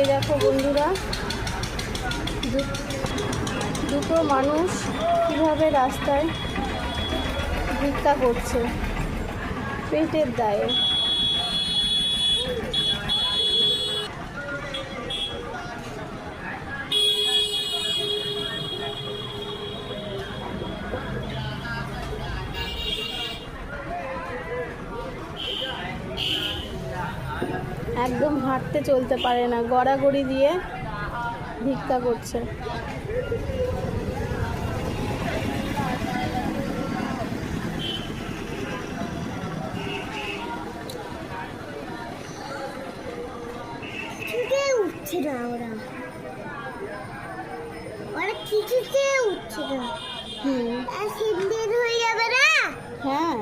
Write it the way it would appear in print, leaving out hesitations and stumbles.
এই দেখো বন্ধুরা, দুটো মানুষ কীভাবে রাস্তায় ভিক্ষা করছে পেটের দায়ে। একদম হাঁটতে চলতে পারে না, গড়াগড়ি দিয়ে ভিক্ষা করছে। উঠছে না, ওরা কিছুতে উঠছে না। হয়ে যাবে না। হ্যাঁ।